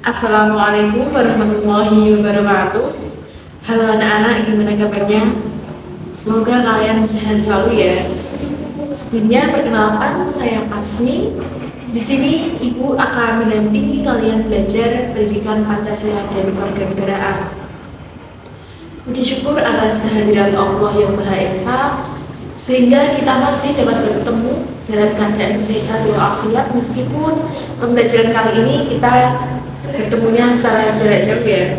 Assalamualaikum warahmatullahi wabarakatuh. Halo anak-anak, gimana kabarnya? Semoga kalian sehat selalu ya. Sebelumnya perkenalkan, saya Pasmi. Di sini Ibu akan mendampingi kalian belajar pendidikan Pancasila dan kewarganegaraan. Puji syukur atas kehadiran Allah yang Maha Esa, sehingga kita masih dapat bertemu dalam keadaan sehat walafiat meskipun pembelajaran kali ini kita bertemunya secara jarak jauh ya.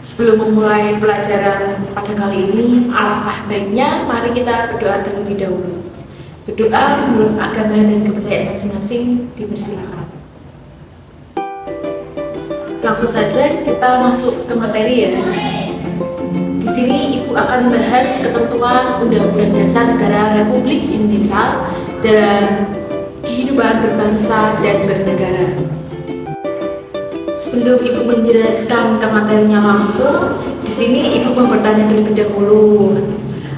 Sebelum memulai pelajaran pada kali ini, alangkah baiknya mari kita berdoa terlebih dahulu. Berdoa menurut agama dan kepercayaan masing-masing dipersilakan. Langsung saja kita masuk ke materi ya. Di sini Ibu akan membahas ketentuan Undang-Undang Dasar Negara Republik Indonesia dalam kehidupan berbangsa dan bernegara. Sebelum Ibu menjelaskan ke materinya langsung, di sini Ibu mau bertanya terlebih dahulu.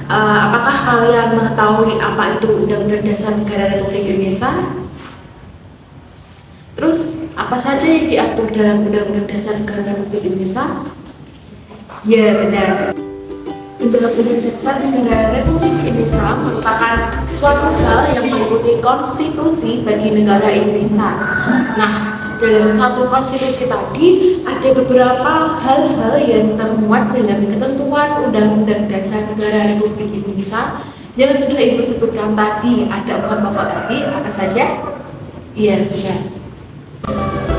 Apakah kalian mengetahui apa itu Undang-Undang Dasar Negara Republik Indonesia? Terus, apa saja yang diatur dalam Undang-Undang Dasar Negara Republik Indonesia? Ya, benar. Undang-Undang Dasar Negara Republik Indonesia merupakan suatu hal yang meliputi konstitusi bagi negara Indonesia. Nah, dalam satu konstitusi tadi ada beberapa hal-hal yang termuat dalam ketentuan Undang-Undang Dasar Negara Republik Indonesia yang sudah Ibu sebutkan tadi. Ada 4 pokok tadi, apa saja? Iya, iya.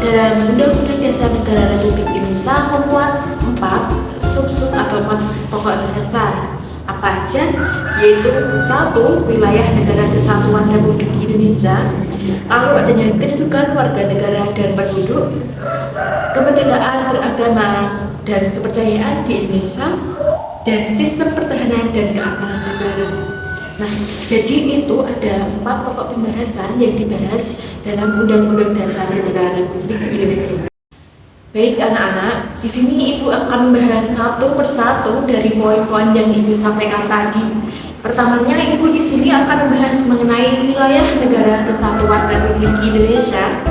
Dalam Undang-Undang Dasar Negara Republik Indonesia memuat 4 sub-sub atau 4 pokok dasar. Apa aja? Yaitu 1. Wilayah Negara Kesatuan Republik Indonesia. Lalu adanya kedudukan warga negara dan penduduk, kemerdekaan beragama dan kepercayaan di Indonesia, dan sistem pertahanan dan keamanan negara. Nah, jadi itu ada 4 pokok pembahasan yang dibahas dalam Undang-Undang Dasar Negara Republik Indonesia. Baik anak-anak, di sini Ibu akan membahas satu persatu dari poin-poin yang Ibu sampaikan tadi. Pertamanya, Ibu di sini akan membahas mengenai wilayah negara Kesatuan Republik Indonesia.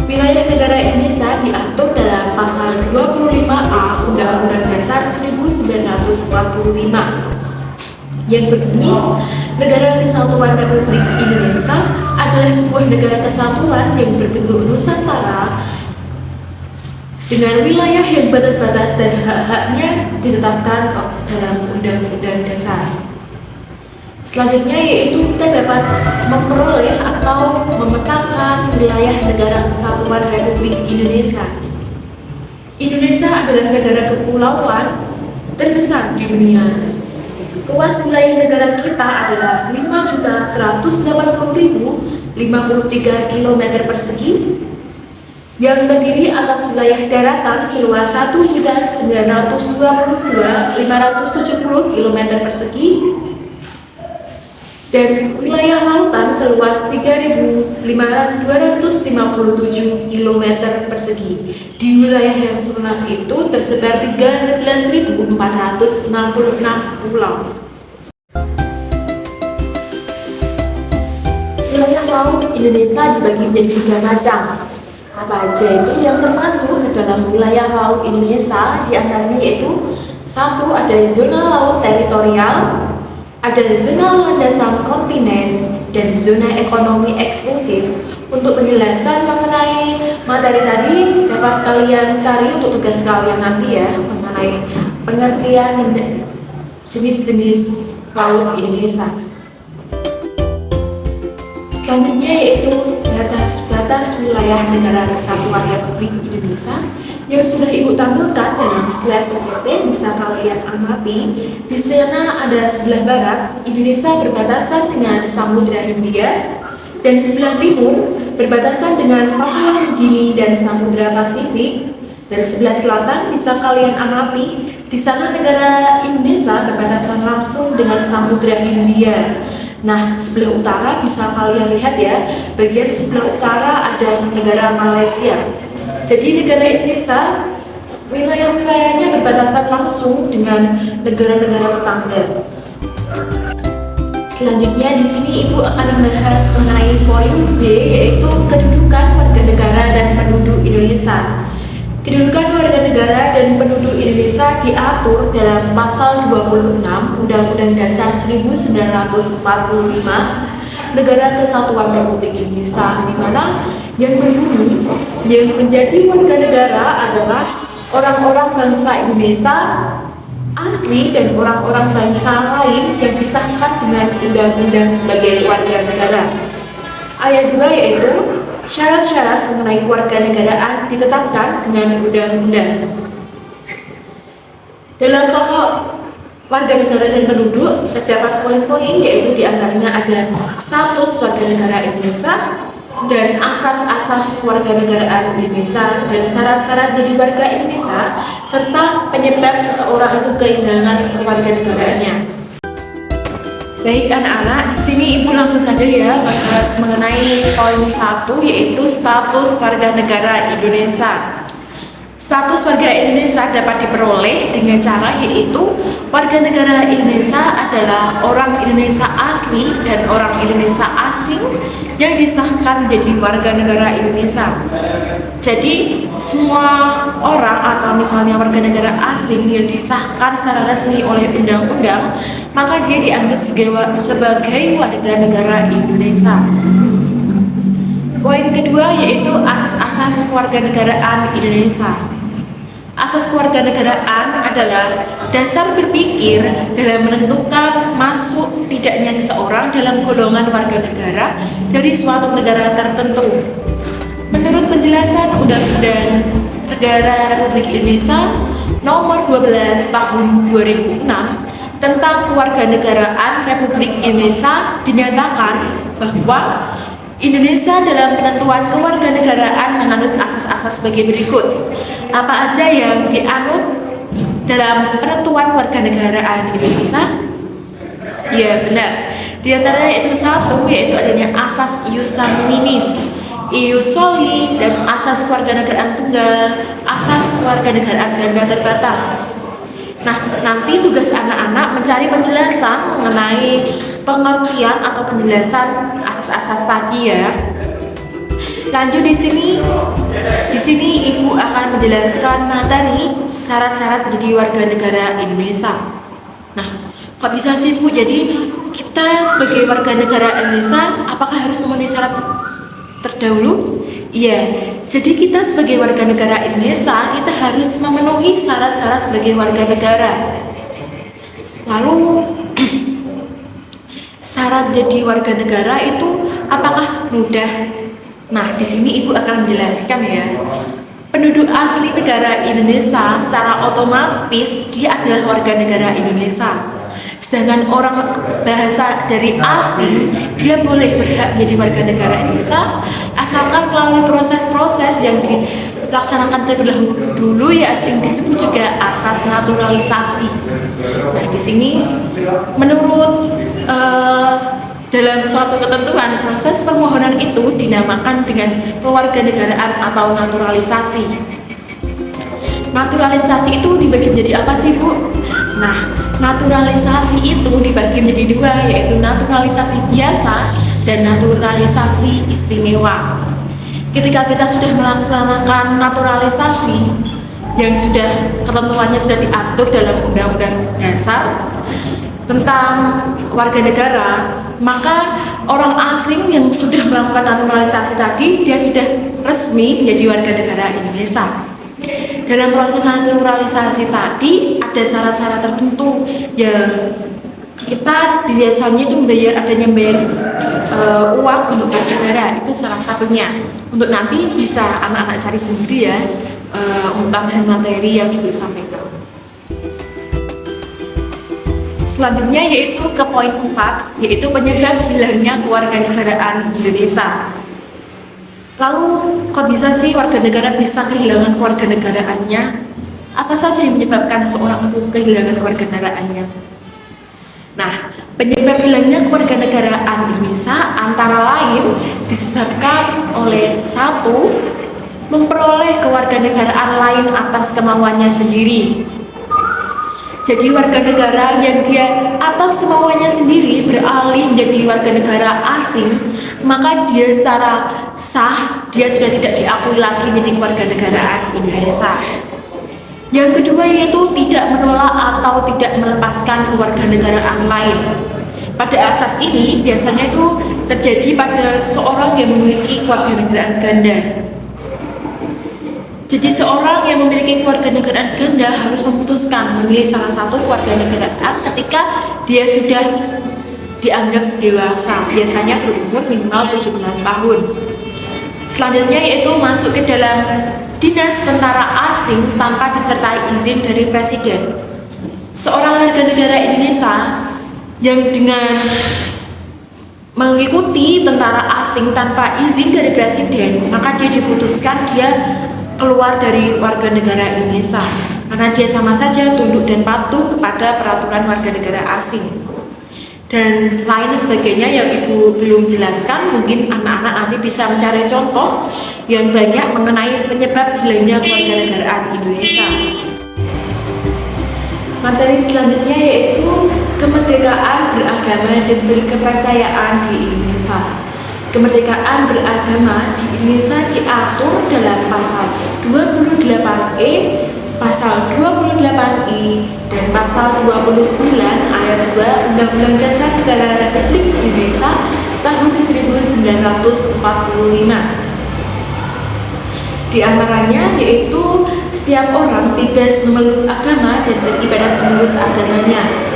Wilayah negara Indonesia diatur dalam pasal 25A Undang-Undang Dasar 1945 yang berbunyi, Negara Kesatuan Republik Indonesia adalah sebuah negara kesatuan yang berbentuk Nusantara dengan wilayah yang batas-batas dan hak-haknya ditetapkan dalam Undang-Undang Dasar. Selanjutnya yaitu kita dapat memperoleh atau memetakan wilayah negara Kesatuan Republik Indonesia. Indonesia adalah negara kepulauan terbesar di dunia. Luas wilayah negara kita adalah 5.180.053 km persegi yang terdiri atas wilayah daratan seluas 1.922.570 km persegi dan wilayah lautan seluas 3.257 km persegi. Di wilayah yang seluas itu tersebar 13.466 pulau. Wilayah laut Indonesia dibagi menjadi 3 macam. Apa aja itu yang termasuk ke dalam wilayah laut Indonesia? Di antaranya yaitu 1. Ada zona laut teritorial, ada zona landasan kontinen, dan zona ekonomi eksklusif. Untuk penjelasan mengenai materi tadi dapat kalian cari untuk tugas kalian nanti ya, mengenai pengertian jenis-jenis laut Indonesia. Selanjutnya yaitu batas-batas wilayah negara Kesatuan Republik Indonesia yang sudah Ibu tampilkan dalam slide PPT, bisa kalian amati. Di sana ada sebelah barat Indonesia berbatasan dengan Samudra Hindia, dan sebelah timur berbatasan dengan Papua Nugini dan Samudra Pasifik. Dan sebelah selatan bisa kalian amati, di sana negara Indonesia berbatasan langsung dengan Samudra Hindia. Nah, sebelah utara bisa kalian lihat ya, bagian sebelah utara ada negara Malaysia. Jadi negara Indonesia wilayah-wilayahnya berbatasan langsung dengan negara-negara tetangga. Selanjutnya di sini Ibu akan membahas mengenai poin B, yaitu kedudukan warga negara dan penduduk Indonesia. Kedudukan warga negara dan penduduk Indonesia diatur dalam pasal 26 Undang-Undang Dasar 1945 Negara Kesatuan Republik Indonesia, di mana yang berbunyi yang menjadi warga negara adalah orang-orang bangsa Indonesia asli dan orang-orang bangsa lain yang disahkan dengan undang-undang sebagai warga negara. Ayat 2 yaitu syarat-syarat mengenai kewarganegaraan ditetapkan dengan undang-undang. Dalam pokok warga negara dan penduduk terdapat poin-poin, yaitu diantaranya ada status warga negara Indonesia dan asas-asas kewarganegaraan Indonesia dan syarat-syarat jadi warga Indonesia serta penyebab seseorang itu kehilangan kewarganegaraannya. Baik anak-anak, di sini ibu langsung saja ya bahas mengenai poin 1, yaitu status warga negara Indonesia. Status warga Indonesia dapat diperoleh dengan cara yaitu warga negara Indonesia adalah orang Indonesia asli dan orang Indonesia asing yang disahkan menjadi warga negara Indonesia. Jadi semua orang atau misalnya warga negara asing yang disahkan secara resmi oleh undang-undang, maka dia dianggap sebagai warga negara Indonesia. Poin kedua yaitu asas-asas kewarganegaraan Indonesia. Asas kewarganegaraan adalah dasar berpikir dalam menentukan masuk tidaknya seseorang dalam golongan warga negara dari suatu negara tertentu. Menurut penjelasan Undang-Undang Negara Republik Indonesia Nomor 12 Tahun 2006 tentang Kewarganegaraan Republik Indonesia dinyatakan bahwa Indonesia dalam penentuan kewarganegaraan menganut asas-asas sebagai berikut. Apa aja yang dianut dalam penentuan kewarganegaraan Indonesia? Ya benar. Di antaranya itu satu, yaitu adanya asas ius sanguinis, ius soli, dan asas kewarganegaraan tunggal, asas kewarganegaraan ganda terbatas. Nah, nanti tugas anak-anak mencari penjelasan mengenai pengertian atau penjelasan asas-asas tadi ya. Lanjut di sini ibu akan menjelaskan materi syarat-syarat menjadi warga negara Indonesia. Nah, kok bisa sih Bu? Jadi kita sebagai warga negara Indonesia apakah harus memenuhi syarat terdahulu? Iya, jadi kita sebagai warga negara Indonesia kita harus memenuhi syarat-syarat sebagai warga negara. Lalu syarat jadi warga negara itu apakah mudah? Nah, di sini ibu akan menjelaskan ya. Penduduk asli negara Indonesia secara otomatis dia adalah warga negara Indonesia. Sedangkan orang bahasa dari asing dia boleh berhak menjadi warga negara Indonesia asalkan melalui proses-proses yang dilaksanakan terlebih dahulu ya, yang disebut juga asas naturalisasi. Nah, di sini menurut dalam suatu ketentuan proses permohonan itu dinamakan dengan kewarganegaraan atau naturalisasi. Naturalisasi itu dibagi menjadi apa sih Bu? Nah, naturalisasi itu dibagi menjadi dua, yaitu naturalisasi biasa dan naturalisasi istimewa. Ketika kita sudah melaksanakan naturalisasi yang sudah ketentuannya sudah diatur dalam Undang-Undang Dasar tentang warga negara, maka orang asing yang sudah melakukan naturalisasi tadi dia sudah resmi menjadi warga negara Indonesia. Dalam proses naturalisasi tadi ada syarat-syarat tertentu yang kita biasanya itu membayar uang untuk kas negara, itu salah satunya. Untuk nanti bisa anak-anak cari sendiri ya untuk tambahan materi yang ibu sampaikan. Selanjutnya yaitu ke poin 4, yaitu penyebab hilangnya kewarganegaraan Indonesia. Lalu kok bisa sih warga negara bisa kehilangan kewarganegaraannya? Apa saja yang menyebabkan seorang itu kehilangan kewarganegaraannya? Nah, penyebab hilangnya kewarganegaraan Indonesia antara lain disebabkan oleh satu, memperoleh kewarganegaraan lain atas kemauannya sendiri. Jadi warga negara yang dia atas kemauannya sendiri beralih menjadi warga negara asing maka dia secara sah dia sudah tidak diakui lagi menjadi kewarganegaraan Indonesia. Yang kedua yaitu tidak menolak atau tidak melepaskan kewarganegaraan lain. Pada asas ini biasanya itu terjadi pada seseorang yang memiliki kewarganegaraan ganda. Jadi seorang yang memiliki kewarganegaraan ganda harus memutuskan memilih salah satu kewarganegaraan ketika dia sudah dianggap dewasa, biasanya berumur minimal 17 tahun. Selanjutnya yaitu masuk ke dalam dinas tentara asing tanpa disertai izin dari presiden. Seorang warga negara Indonesia yang dengan mengikuti tentara asing tanpa izin dari presiden, maka dia diputuskan dia keluar dari warga negara Indonesia karena dia sama saja tunduk dan patuh kepada peraturan warga negara asing dan lain sebagainya yang ibu belum jelaskan. Mungkin anak-anak nanti bisa mencari contoh yang banyak mengenai penyebab hilangnya kewarganegaraan Indonesia. Materi selanjutnya yaitu kemerdekaan beragama dan berkepercayaan di Indonesia. Kemerdekaan beragama di Indonesia diatur dalam pasal 28E, pasal 28I, dan pasal 29 ayat 2 Undang-Undang Dasar Negara Republik Indonesia tahun 1945. Di antaranya yaitu setiap orang bebas memeluk agama dan beribadat menurut agamanya,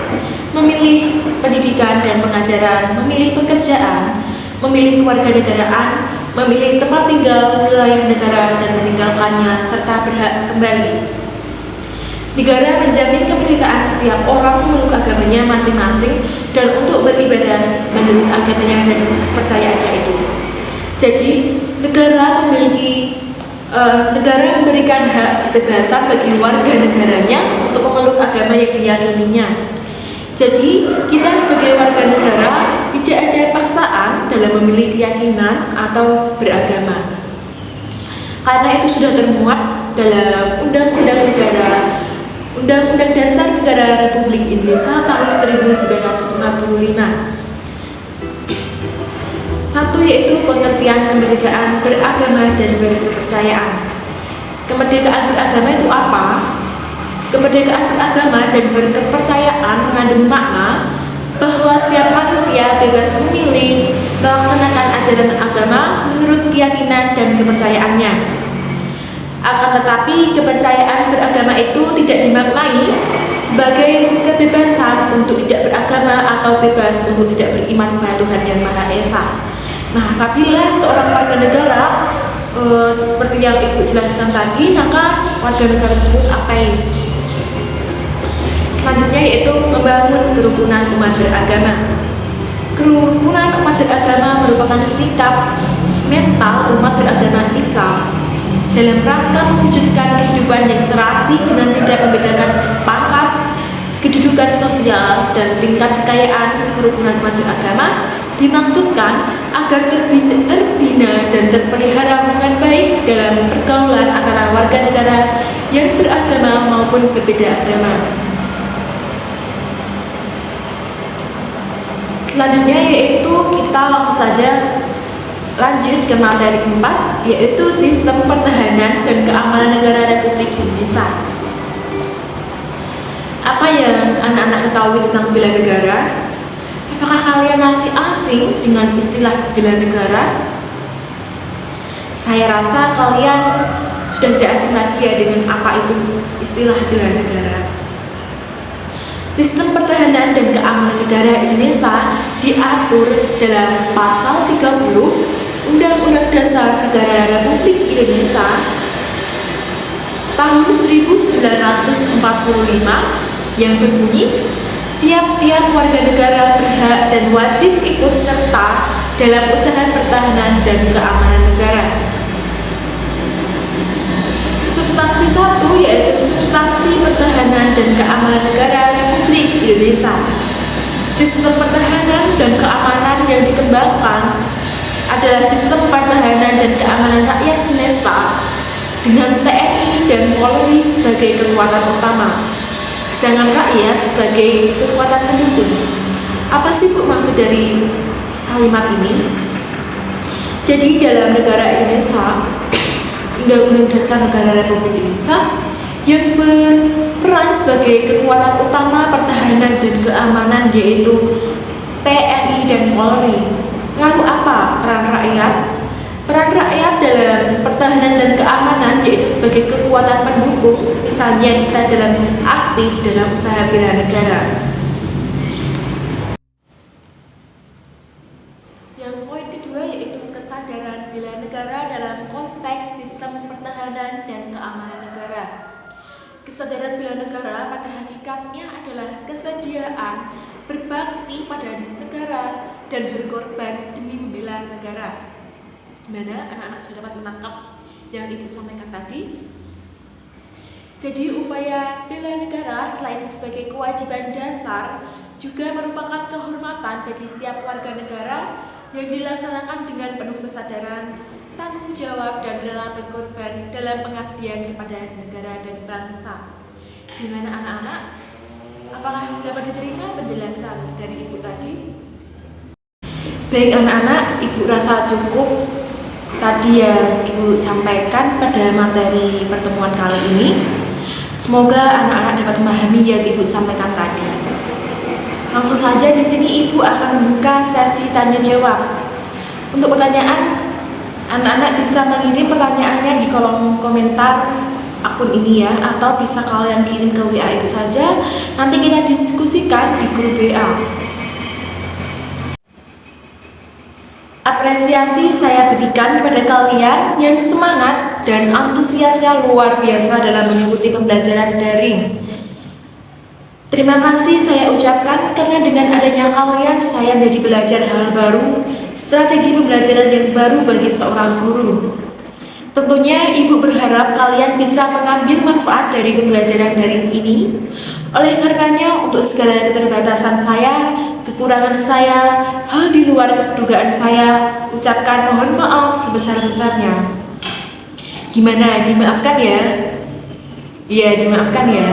memilih pendidikan dan pengajaran, memilih pekerjaan, memilih kewarganegaraan, memilih tempat tinggal, wilayah negara dan meninggalkannya, serta berhak kembali. Negara menjamin kemerdekaan setiap orang memeluk agamanya masing-masing dan untuk beribadah menurut agamanya dan kepercayaannya itu. Jadi negara memberikan hak kebebasan bagi warga negaranya untuk memeluk agama yang diyakininya. Jadi kita sebagai warga negara tidak ada paksaan dalam memilih keyakinan atau beragama, karena itu sudah termuat dalam Undang-Undang Dasar Negara Republik Indonesia tahun 1945. Satu yaitu pengertian kemerdekaan beragama dan berkepercayaan. Kemerdekaan beragama itu apa? Kemerdekaan beragama dan berkepercayaan mengandung makna bahwa setiap manusia bebas memilih melaksanakan ajaran agama menurut keyakinan dan kepercayaannya. Akan tetapi kepercayaan beragama itu tidak dimaknai sebagai kebebasan untuk tidak beragama atau bebas untuk tidak beriman kepada Tuhan Yang Maha Esa. Nah, apabila seorang warga negara seperti yang ibu jelaskan tadi, maka warga negara tersebut ateis. Selanjutnya yaitu membangun kerukunan umat beragama. Kerukunan umat beragama merupakan sikap mental umat beragama Islam dalam rangka mewujudkan kehidupan yang serasi dengan tidak membedakan pangkat, kedudukan sosial, dan tingkat kekayaan. Kerukunan umat beragama dimaksudkan agar terbina dan terpelihara hubungan baik dalam pergaulan antara warga negara yang beragama maupun berbeda agama. Selanjutnya yaitu kita langsung saja lanjut ke materi 4, yaitu sistem pertahanan dan keamanan negara Republik Indonesia. Apa yang anak-anak ketahui tentang bela negara? Apakah kalian masih asing dengan istilah bela negara? Saya rasa kalian sudah tidak asing lagi ya dengan apa itu istilah bela negara. Sistem pertahanan dan keamanan negara Indonesia diatur dalam pasal 30 Undang-Undang Dasar Negara Republik Indonesia tahun 1945 yang berbunyi, tiap-tiap warga negara berhak dan wajib ikut serta dalam usaha pertahanan dan keamanan negara. Substansi 1 yaitu substansi pertahanan dan keamanan negara Republik Indonesia. Sistem pertahanan dan keamanan yang dikembangkan adalah sistem pertahanan dan keamanan rakyat semesta dengan TNI dan Polri sebagai kekuatan utama, sedangkan rakyat sebagai kekuatan. kekuatan pendukung. Apa sih Bu maksud dari kalimat ini? Jadi dalam negara Indonesia, Undang-Undang Dasar Negara Republik Indonesia yang berperan sebagai kekuatan utama pertahanan dan keamanan yaitu TNI dan Polri. Lalu apa peran rakyat? Peran rakyat dalam pertahanan dan keamanan yaitu sebagai kekuatan pendukung, misalnya kita dalam aktif dalam usaha bela negara. Yang poin kedua yaitu kesadaran bela negara dalam konteks sistem pertahanan dan keamanan negara. Kesadaran bela negara pada hakikatnya adalah kesediaan berbakti pada negara dan berkorban demi membela negara. Gimana anak-anak sudah dapat menangkap yang Ibu sampaikan tadi? Jadi upaya bela negara selain sebagai kewajiban dasar juga merupakan kehormatan bagi setiap warga negara yang dilaksanakan dengan penuh kesadaran, tanggung jawab, dan rela berkorban dalam pengabdian kepada negara dan bangsa. Gimana anak-anak? Apakah dapat diterima penjelasan dari Ibu tadi? Baik anak-anak, Ibu rasa cukup tadi yang Ibu sampaikan pada materi pertemuan kali ini. Semoga anak-anak dapat memahami yang Ibu sampaikan tadi. Langsung saja di sini Ibu akan membuka sesi tanya jawab. Untuk pertanyaan, anak-anak bisa mengirim pertanyaannya di kolom komentar akun ini ya, atau bisa kalian kirim ke WA Ibu saja. Nanti kita diskusikan di grup WA. Apresiasi saya berikan kepada kalian yang semangat dan antusiasnya luar biasa dalam mengikuti pembelajaran daring. Terima kasih saya ucapkan karena dengan adanya kalian saya menjadi belajar hal baru, strategi pembelajaran yang baru bagi seorang guru. Tentunya Ibu berharap kalian bisa mengambil manfaat dari pembelajaran daring ini. Oleh karenanya untuk segala keterbatasan saya, kekurangan saya, hal di luar dugaan saya, ucapkan mohon maaf sebesar-besarnya. Gimana, dimaafkan ya? Iya, dimaafkan ya.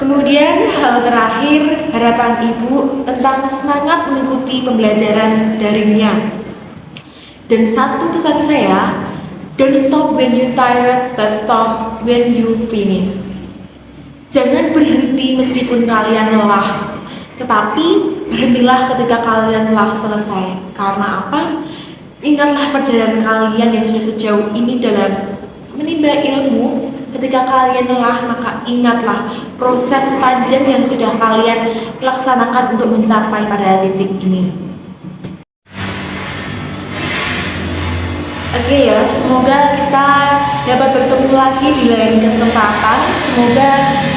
Kemudian hal terakhir, harapan Ibu tentang semangat mengikuti pembelajaran daringnya. Dan satu pesan saya, don't stop when you tired, but stop when you finish. Jangan berhenti meskipun kalian lelah, tetapi berhentilah ketika kalian telah selesai. Karena apa? Ingatlah perjalanan kalian yang sudah sejauh ini dalam menimba ilmu. Ketika kalian lelah, maka ingatlah proses panjang yang sudah kalian laksanakan untuk mencapai pada titik ini. Oke ya, semoga kita dapat bertemu lagi di lain kesempatan. Semoga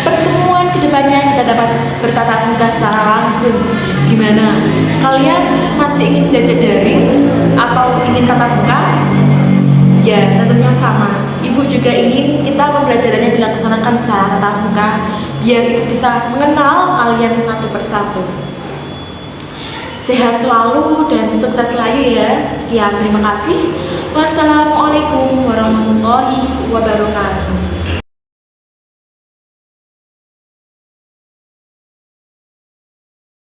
pertemuan kedepannya kita dapat bertatap muka secara langsung. Gimana? Kalian masih ingin belajar daring atau ingin tatap muka? Ya, tentunya sama. Ibu juga ingin kita pembelajarannya dilaksanakan secara tatap muka, biar Ibu bisa mengenal kalian satu persatu. Sehat selalu dan sukses selalu ya. Sekian, terima kasih. Wassalamualaikum warahmatullahi wabarakatuh.